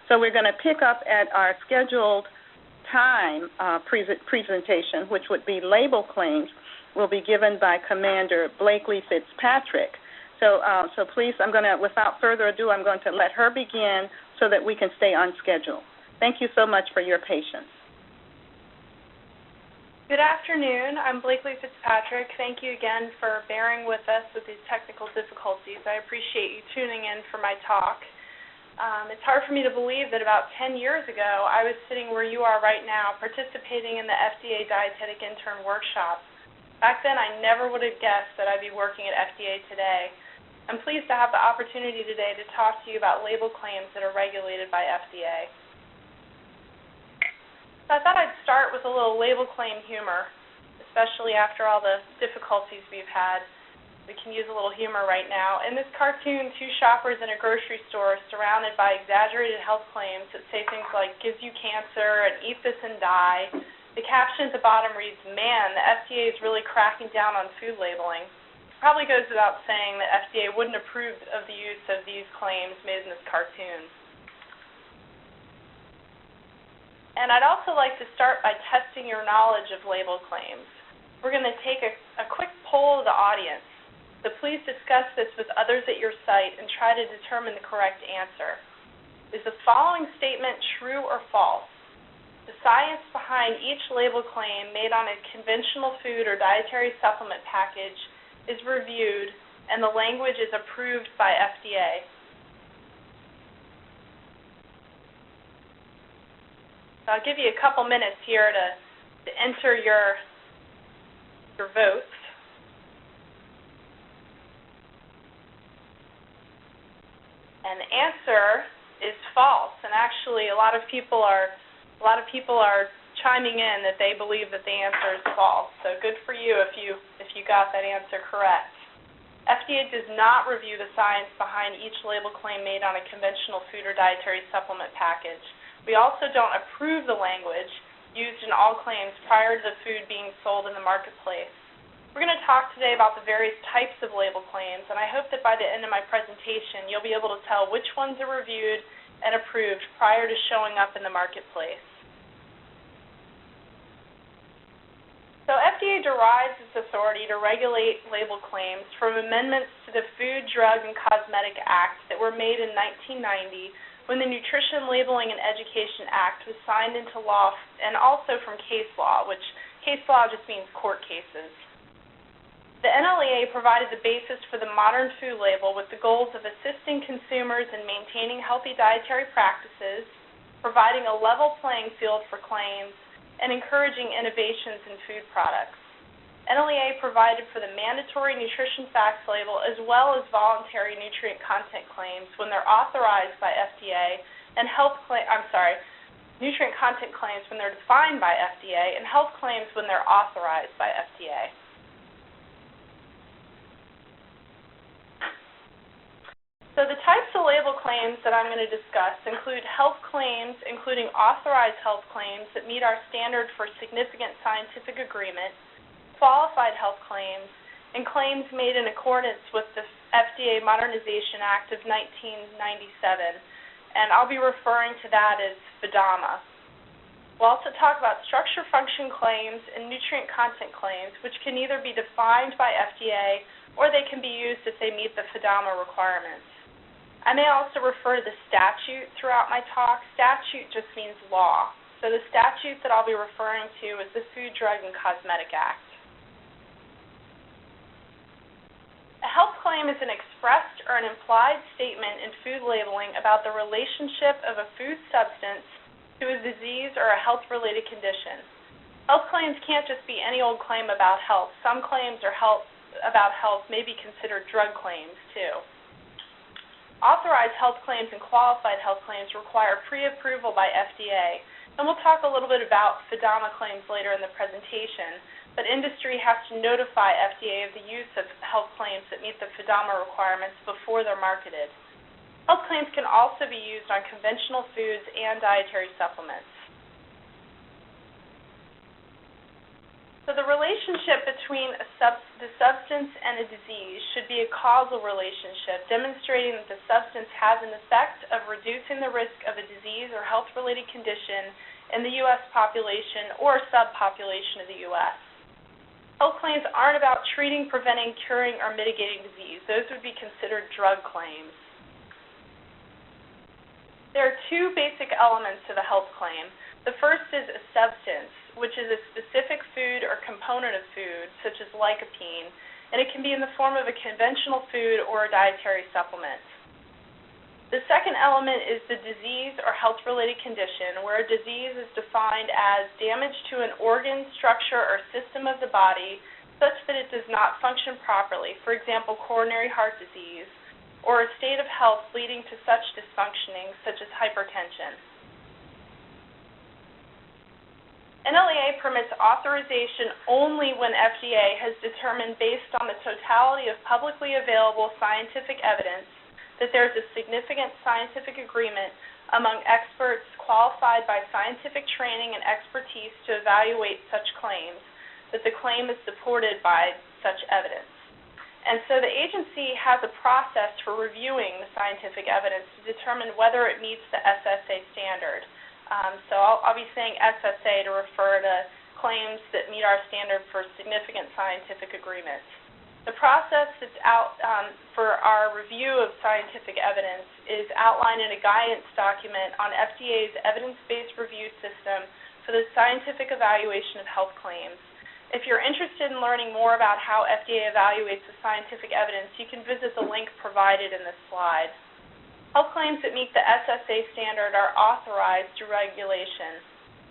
So we're going to pick up at our scheduled time presentation, which would be label claims, will be given by Commander Blakeley Fitzpatrick. So please, without further ado, I'm going to let her begin so that we can stay on schedule. Thank you so much for your patience. Good afternoon. I'm Blakeley Fitzpatrick. Thank you again for bearing with us with these technical difficulties. I appreciate you tuning in for my talk. It's hard for me to believe that about 10 years ago, I was sitting where you are right now, participating in the FDA Dietetic Intern Workshop. Back then, I never would have guessed that I'd be working at FDA today. I'm pleased to have the opportunity today to talk to you about label claims that are regulated by FDA. So I thought I'd start with a little label claim humor, especially after all the difficulties we've had. We can use a little humor right now. In this cartoon, two shoppers in a grocery store surrounded by exaggerated health claims that say things like, gives you cancer, and eat this and die. The caption at the bottom reads, man, the FDA is really cracking down on food labeling. It probably goes without saying that FDA wouldn't approve of the use of these claims made in this cartoon. And I'd also like to start by testing your knowledge of label claims. We're going to take a quick poll of the audience. So please discuss this with others at your site and try to determine the correct answer. Is the following statement true or false? The science behind each label claim made on a conventional food or dietary supplement package is reviewed and the language is approved by FDA. So I'll give you a couple minutes here to enter your votes. And the answer is false. And actually, a lot of people are chiming in that they believe that the answer is false. So good for you if you got that answer correct. FDA does not review the science behind each label claim made on a conventional food or dietary supplement package. We also don't approve the language used in all claims prior to the food being sold in the marketplace. We're going to talk today about the various types of label claims, and I hope that by the end of my presentation, you'll be able to tell which ones are reviewed and approved prior to showing up in the marketplace. So FDA derives its authority to regulate label claims from amendments to the Food, Drug, and Cosmetic Act that were made in 1990 when the Nutrition Labeling and Education Act was signed into law, and also from case law, which case law just means court cases. The NLEA provided the basis for the modern food label with the goals of assisting consumers in maintaining healthy dietary practices, providing a level playing field for claims, and encouraging innovations in food products. NLEA provided for the mandatory nutrition facts label as well as voluntary nutrient content claims when they're authorized by FDA and nutrient content claims when they're defined by FDA and health claims when they're authorized by FDA. So the types of label claims that I'm going to discuss include health claims, including authorized health claims that meet our standard for significant scientific agreement, qualified health claims, and claims made in accordance with the FDA Modernization Act of 1997. And I'll be referring to that as FDAMA. We'll also talk about structure function claims and nutrient content claims, which can either be defined by FDA or they can be used if they meet the FDAMA requirements. I may also refer to the statute throughout my talk. Statute just means law. So the statute that I'll be referring to is the Food, Drug, and Cosmetic Act. A health claim is an expressed or an implied statement in food labeling about the relationship of a food substance to a disease or a health-related condition. Health claims can't just be any old claim about health. Some claims about health may be considered drug claims, too. Authorized health claims and qualified health claims require pre-approval by FDA. And we'll talk a little bit about FDAMA claims later in the presentation, but industry has to notify FDA of the use of health claims that meet the FDAMA requirements before they're marketed. Health claims can also be used on conventional foods and dietary supplements. So the relationship between the substance and a disease should be a causal relationship, demonstrating that the substance has an effect of reducing the risk of a disease or health-related condition in the U.S. population or subpopulation of the U.S. Health claims aren't about treating, preventing, curing, or mitigating disease. Those would be considered drug claims. There are two basic elements to the health claim. The first is a substance, which is a specific food or component of food, such as lycopene, and it can be in the form of a conventional food or a dietary supplement. The second element is the disease or health-related condition, where a disease is defined as damage to an organ, structure, or system of the body such that it does not function properly, for example, coronary heart disease, or a state of health leading to such dysfunctioning, such as hypertension. NLEA permits authorization only when FDA has determined, based on the totality of publicly available scientific evidence, that there is a significant scientific agreement among experts qualified by scientific training and expertise to evaluate such claims, that the claim is supported by such evidence. And so the agency has a process for reviewing the scientific evidence to determine whether it meets the SSA standard. So I'll be saying SSA to refer to claims that meet our standard for significant scientific agreement. The process that's out for our review of scientific evidence is outlined in a guidance document on FDA's evidence-based review system for the scientific evaluation of health claims. If you're interested in learning more about how FDA evaluates the scientific evidence, you can visit the link provided in this slide. Health claims that meet the SSA standard are authorized through regulation.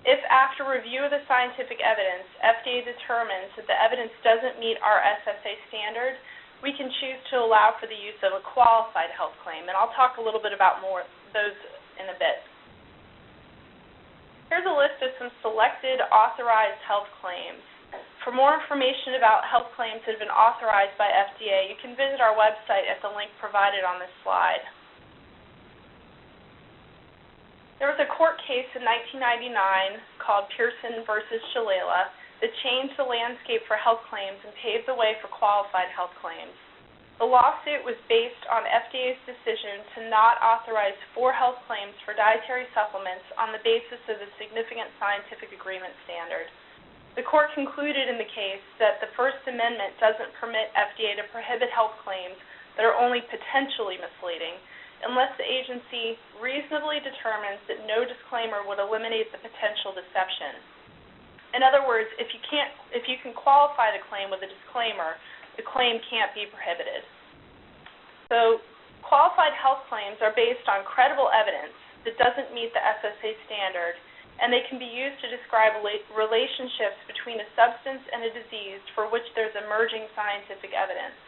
If, after review of the scientific evidence, FDA determines that the evidence doesn't meet our SSA standard, we can choose to allow for the use of a qualified health claim, and I'll talk a little bit about more of those in a bit. Here's a list of some selected authorized health claims. For more information about health claims that have been authorized by FDA, you can visit our website at the link provided on this slide. There was a court case in 1999 called Pearson versus Shalala that changed the landscape for health claims and paved the way for qualified health claims. The lawsuit was based on FDA's decision to not authorize 4 health claims for dietary supplements on the basis of the significant scientific agreement standard. The court concluded in the case that the First Amendment doesn't permit FDA to prohibit health claims that are only potentially misleading, unless the agency reasonably determines that no disclaimer would eliminate the potential deception. In other words, if you can qualify the claim with a disclaimer, the claim can't be prohibited. So qualified health claims are based on credible evidence that doesn't meet the SSA standard, and they can be used to describe relationships between a substance and a disease for which there's emerging scientific evidence.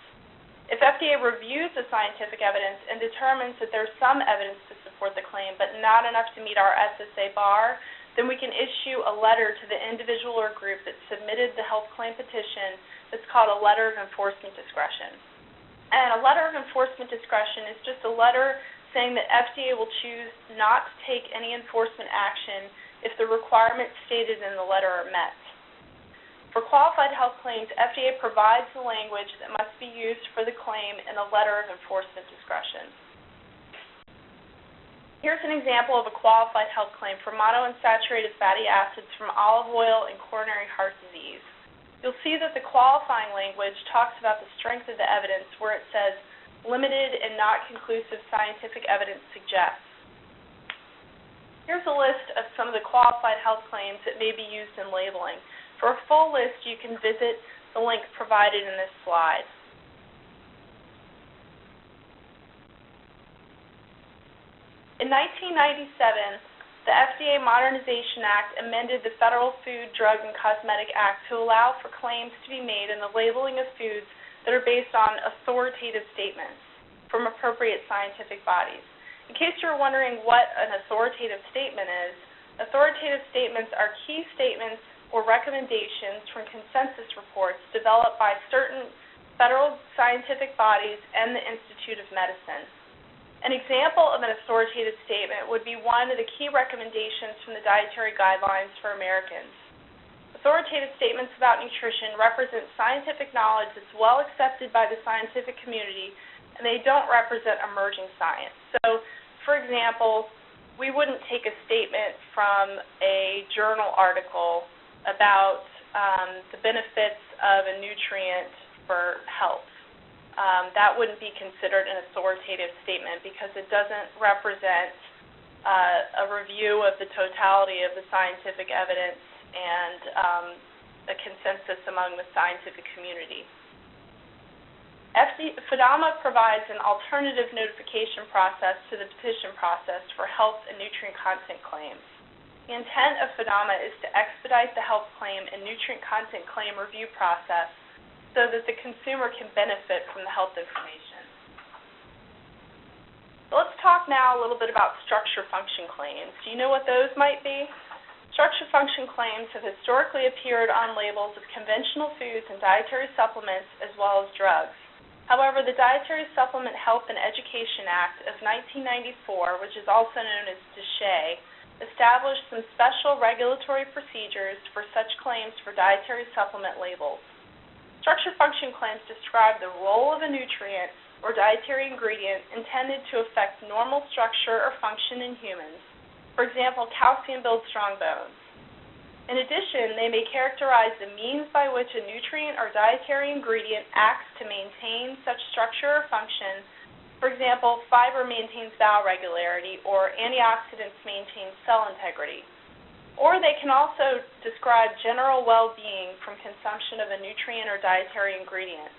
If FDA reviews the scientific evidence and determines that there's some evidence to support the claim but not enough to meet our SSA bar, then we can issue a letter to the individual or group that submitted the health claim petition that's called a letter of enforcement discretion. And a letter of enforcement discretion is just a letter saying that FDA will choose not to take any enforcement action if the requirements stated in the letter are met. For qualified health claims, FDA provides the language that must be used for the claim in a letter of enforcement discretion. Here's an example of a qualified health claim for monounsaturated fatty acids from olive oil and coronary heart disease. You'll see that the qualifying language talks about the strength of the evidence, where it says, limited and not conclusive scientific evidence suggests. Here's a list of some of the qualified health claims that may be used in labeling. For a full list, you can visit the link provided in this slide. In 1997, the FDA Modernization Act amended the Federal Food, Drug, and Cosmetic Act to allow for claims to be made in the labeling of foods that are based on authoritative statements from appropriate scientific bodies. In case you're wondering what an authoritative statement is, authoritative statements are key statements or recommendations from consensus reports developed by certain federal scientific bodies and the Institute of Medicine. An example of an authoritative statement would be one of the key recommendations from the Dietary Guidelines for Americans. Authoritative statements about nutrition represent scientific knowledge that's well accepted by the scientific community, and they don't represent emerging science. So, for example, we wouldn't take a statement from a journal article about the benefits of a nutrient for health. That wouldn't be considered an authoritative statement because it doesn't represent a review of the totality of the scientific evidence and a consensus among the scientific community. FDAMA provides an alternative notification process to the petition process for health and nutrient content claims. The intent of FDAMA is to expedite the health claim and nutrient content claim review process so that the consumer can benefit from the health information. So let's talk now a little bit about structure function claims. Do you know what those might be? Structure function claims have historically appeared on labels of conventional foods and dietary supplements as well as drugs. However, the Dietary Supplement Health and Education Act of 1994, which is also known as DSHEA, established some special regulatory procedures for such claims for dietary supplement labels. Structure function claims describe the role of a nutrient or dietary ingredient intended to affect normal structure or function in humans. For example, calcium builds strong bones. In addition, they may characterize the means by which a nutrient or dietary ingredient acts to maintain such structure or function. For example, fiber maintains bowel regularity, or antioxidants maintain cell integrity. Or they can also describe general well-being from consumption of a nutrient or dietary ingredient.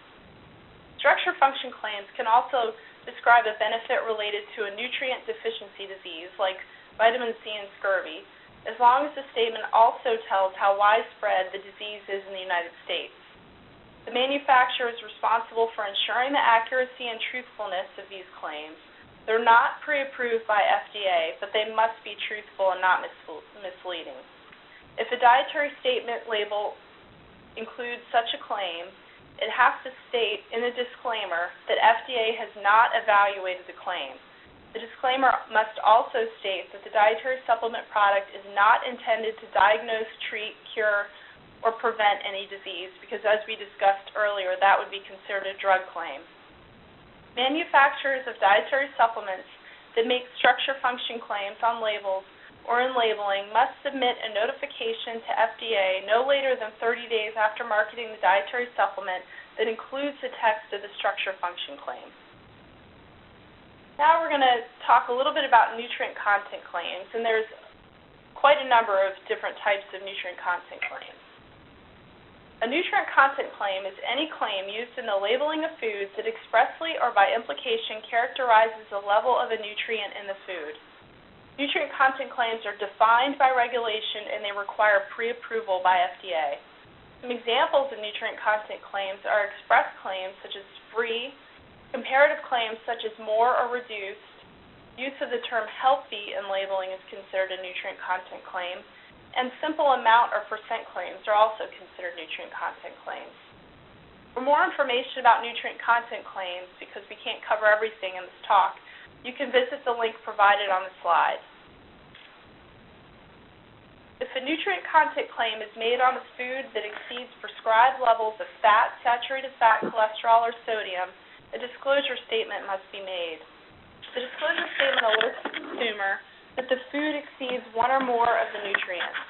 Structure function claims can also describe a benefit related to a nutrient deficiency disease like vitamin C and scurvy, as long as the statement also tells how widespread the disease is in the United States. The manufacturer is responsible for ensuring the accuracy and truthfulness of these claims. They're not pre-approved by FDA, but they must be truthful and not misleading. If a dietary statement label includes such a claim, it has to state in the disclaimer that FDA has not evaluated the claim. The disclaimer must also state that the dietary supplement product is not intended to diagnose, treat, cure, or prevent any disease, because as we discussed earlier, that would be considered a drug claim. Manufacturers of dietary supplements that make structure function claims on labels or in labeling must submit a notification to FDA no later than 30 days after marketing the dietary supplement that includes the text of the structure function claim. Now we're going to talk a little bit about nutrient content claims, and there's quite a number of different types of nutrient content claims. A nutrient content claim is any claim used in the labeling of foods that expressly or by implication characterizes the level of a nutrient in the food. Nutrient content claims are defined by regulation and they require pre-approval by FDA. Some examples of nutrient content claims are express claims such as free, comparative claims such as more or reduced. Use of the term healthy in labeling is considered a nutrient content claim, and simple amount or percent claims are also considered nutrient content claims. For more information about nutrient content claims, because we can't cover everything in this talk, you can visit the link provided on the slide. If a nutrient content claim is made on a food that exceeds prescribed levels of fat, saturated fat, cholesterol, or sodium, a disclosure statement must be made. The disclosure statement alerts the consumer that the food exceeds one or more of the nutrients.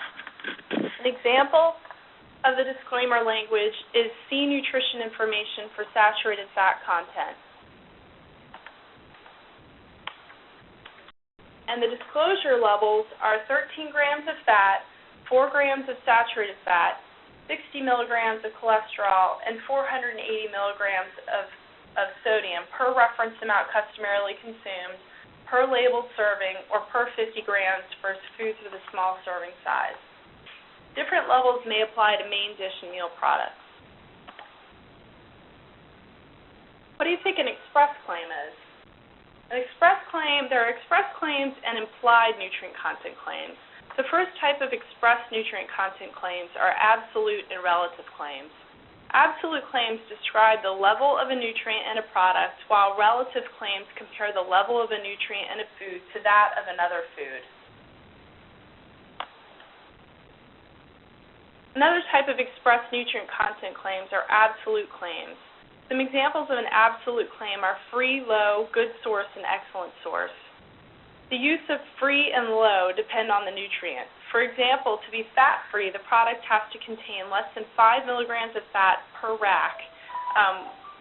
An example of the disclaimer language is see nutrition information for saturated fat content. And the disclosure levels are 13 grams of fat, 4 grams of saturated fat, 60 milligrams of cholesterol, and 480 milligrams of sodium per reference amount customarily consumed, per labeled serving, or per 50 grams for foods with a small serving size. Different levels may apply to main dish and meal products. What do you think an express claim is? An express claim, there are express claims and implied nutrient content claims. The first type of express nutrient content claims are absolute and relative claims. Absolute claims describe the level of a nutrient in a product, while relative claims compare the level of a nutrient in a food to that of another food. Another type of express nutrient content claims are absolute claims. Some examples of an absolute claim are free, low, good source, and excellent source. The use of free and low depend on the nutrient. For example, to be fat-free, the product has to contain less than 5 milligrams of fat per rack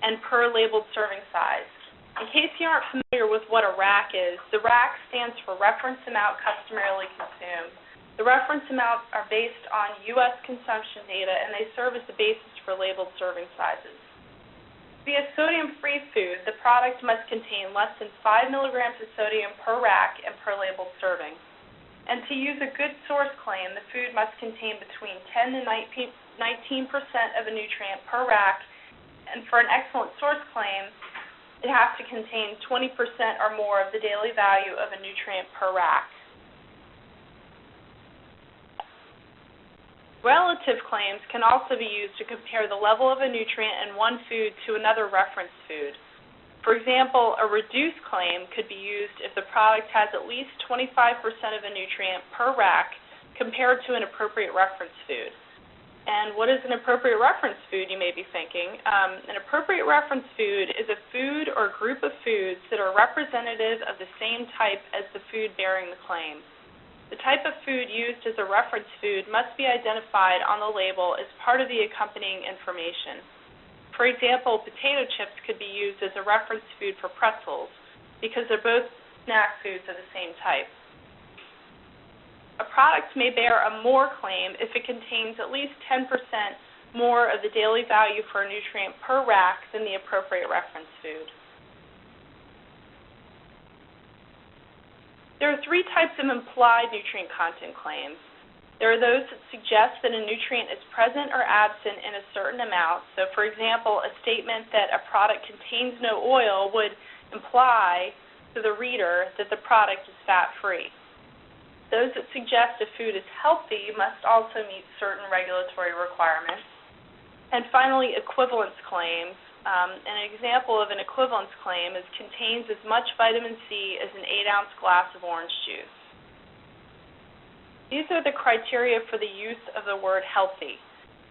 and per labeled serving size. In case you aren't familiar with what a rack is, the rack stands for reference amount customarily consumed. The reference amounts are based on U.S. consumption data, and they serve as the basis for labeled serving sizes. To be a sodium-free food, the product must contain less than 5 milligrams of sodium per rack and per labeled serving. And to use a good source claim, the food must contain between 10 and 19% of a nutrient per rack, and for an excellent source claim, it has to contain 20% or more of the daily value of a nutrient per rack. Relative claims can also be used to compare the level of a nutrient in one food to another reference food. For example, a reduced claim could be used if the product has at least 25% of a nutrient per rack compared to an appropriate reference food. And what is an appropriate reference food, you may be thinking? An appropriate reference food is a food or group of foods that are representative of the same type as the food bearing the claim. The type of food used as a reference food must be identified on the label as part of the accompanying information. For example, potato chips could be used as a reference food for pretzels because they're both snack foods of the same type. A product may bear a more claim if it contains at least 10% more of the daily value for a nutrient per rack than the appropriate reference food. There are three types of implied nutrient content claims. There are those that suggest that a nutrient is present or absent in a certain amount. So, for example, a statement that a product contains no oil would imply to the reader that the product is fat-free. Those that suggest a food is healthy must also meet certain regulatory requirements. And finally, equivalence claims. An example of an equivalence claim is contains as much vitamin C as an 8-ounce glass of orange juice. These are the criteria for the use of the word healthy.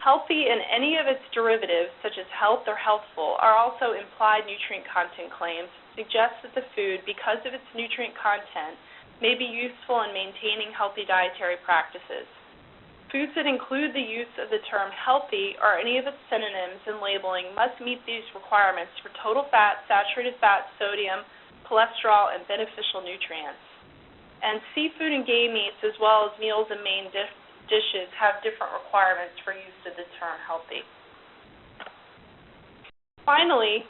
Healthy and any of its derivatives, such as health or healthful, are also implied nutrient content claims, suggest that the food, because of its nutrient content, may be useful in maintaining healthy dietary practices. Foods that include the use of the term healthy or any of its synonyms in labeling must meet these requirements for total fat, saturated fat, sodium, cholesterol, and beneficial nutrients. And seafood and game meats, as well as meals and main dishes, have different requirements for use of the term healthy. Finally,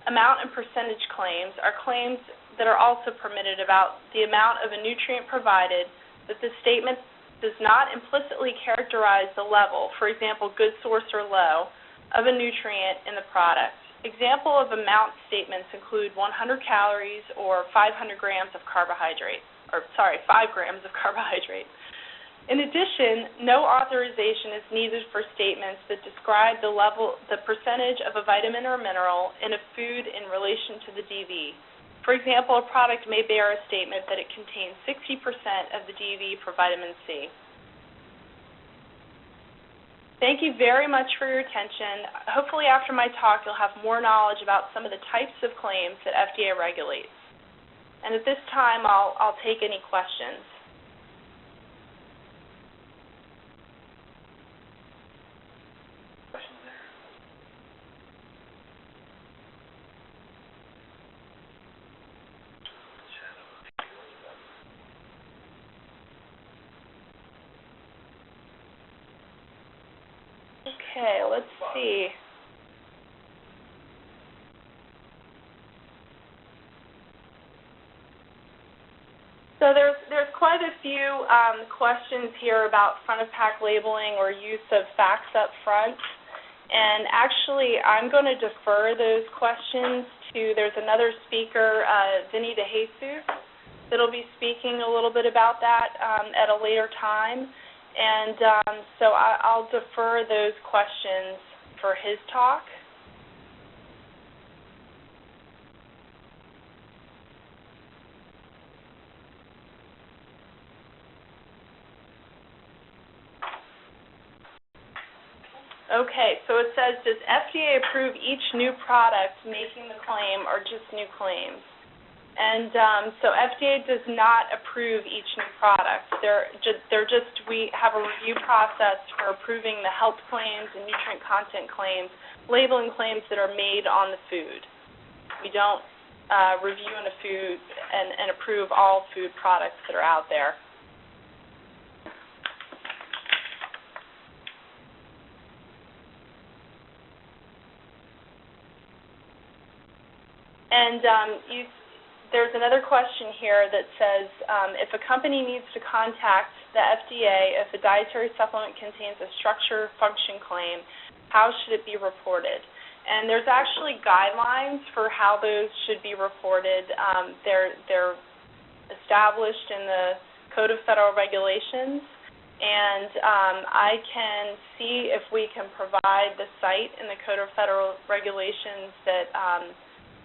amount and percentage claims are claims that are also permitted about the amount of a nutrient provided that the statement does not implicitly characterize the level, for example, good source or low, of a nutrient in the product. Example of amount statements include 100 calories or 500 grams of carbohydrate. 5 grams of carbohydrate. In addition, no authorization is needed for statements that describe the percentage of a vitamin or mineral in a food in relation to the DV. For example, a product may bear a statement that it contains 60% of the DV for vitamin C. Thank you very much for your attention. Hopefully after my talk you'll have more knowledge about some of the types of claims that FDA regulates. And at this time, I'll take any questions. Questions there? Okay, let's see. So there's quite a few questions here about front-of-pack labeling or use of facts up front. And actually, I'm going to defer those questions to, there's another speaker, Vinny DeJesus, that'll be speaking a little bit about that at a later time. And so I'll defer those questions for his talk. Okay, so it says, does FDA approve each new product making the claim or just new claims? And so FDA does not approve each new product. We have a review process for approving the health claims and nutrient content claims, labeling claims that are made on the food. We don't review and approve all food products that are out there. And there's another question here that says, if a company needs to contact the FDA if a dietary supplement contains a structure-function claim, how should it be reported? And there's actually guidelines for how those should be reported. They're established in the Code of Federal Regulations, and I can see if we can provide the site in the Code of Federal Regulations that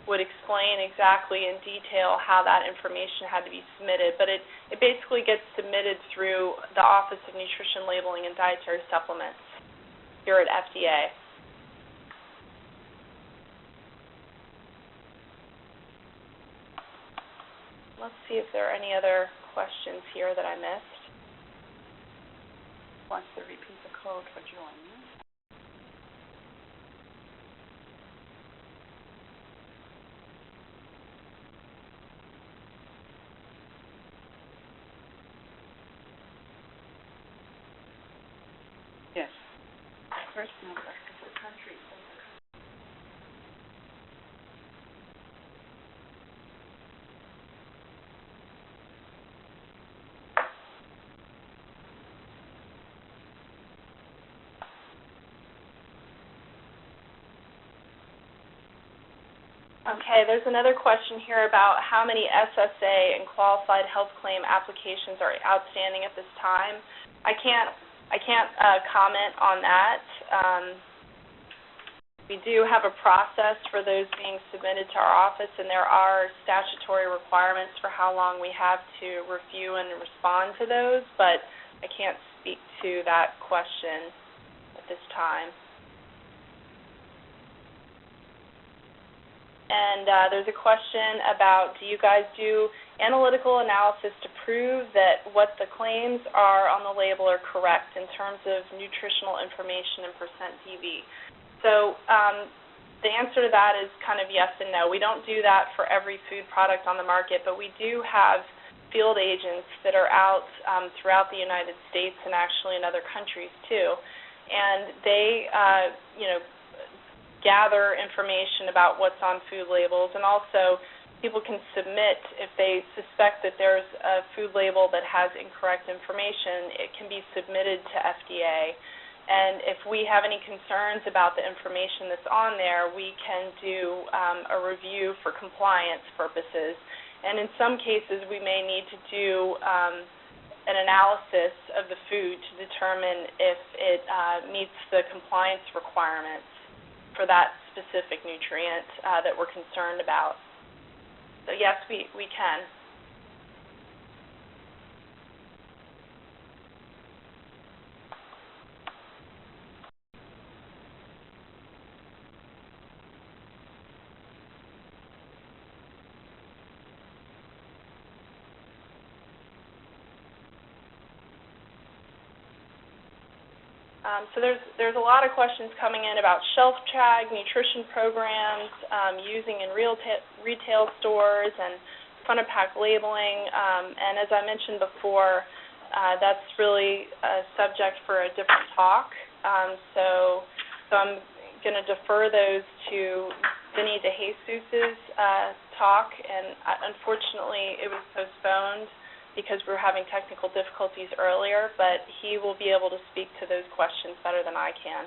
would explain exactly in detail how that information had to be submitted. But it basically gets submitted through the Office of Nutrition Labeling and Dietary Supplements here at FDA. Let's see if there are any other questions here that I missed. Wants to repeat the code for joining. Yes. First number is the country. Okay, there's another question here about how many SSA and qualified health claim applications are outstanding at this time. I can't comment on that. We do have a process for those being submitted to our office, and there are statutory requirements for how long we have to review and respond to those, but I can't speak to that question at this time. And there's a question about, do you guys do analytical analysis to prove that what the claims are on the label are correct in terms of nutritional information and percent DV? So the answer to that is kind of yes and no. We don't do that for every food product on the market, but we do have field agents that are out throughout the United States and actually in other countries too. And they, gather information about what's on food labels, and also people can submit if they suspect that there's a food label that has incorrect information. It can be submitted to FDA, and if we have any concerns about the information that's on there, we can do a review for compliance purposes, and in some cases we may need to do an analysis of the food to determine if it meets the compliance requirements for that specific nutrient that we're concerned about. So yes, we can. So there's a lot of questions coming in about shelf tag, nutrition programs, using in retail stores, and front of pack labeling. And as I mentioned before, that's really a subject for a different talk. So I'm going to defer those to Vinny DeJesus's talk, and unfortunately it was postponed because we were having technical difficulties earlier, but he will be able to speak to those questions better than I can.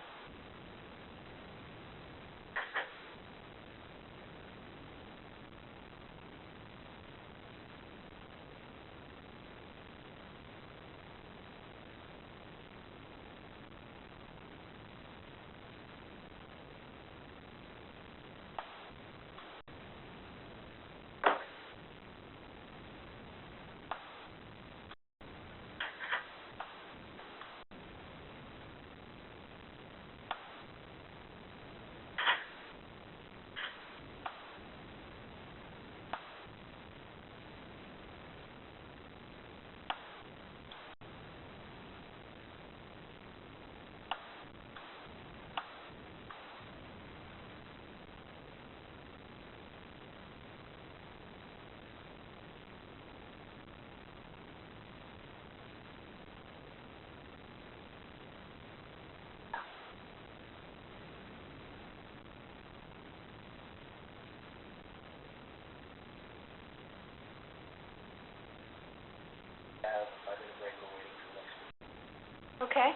Okay.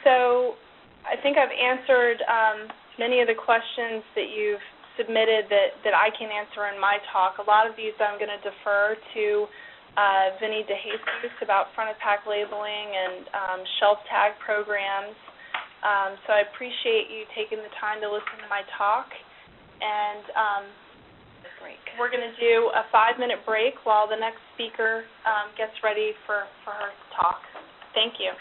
So I think I've answered many of the questions that you've submitted that I can answer in my talk. A lot of these I'm going to defer to Vinny DeJesus about front-of-pack labeling and shelf tag programs. So I appreciate you taking the time to listen to my talk. And we're going to do a 5-minute break while the next speaker gets ready for her talk. Thank you.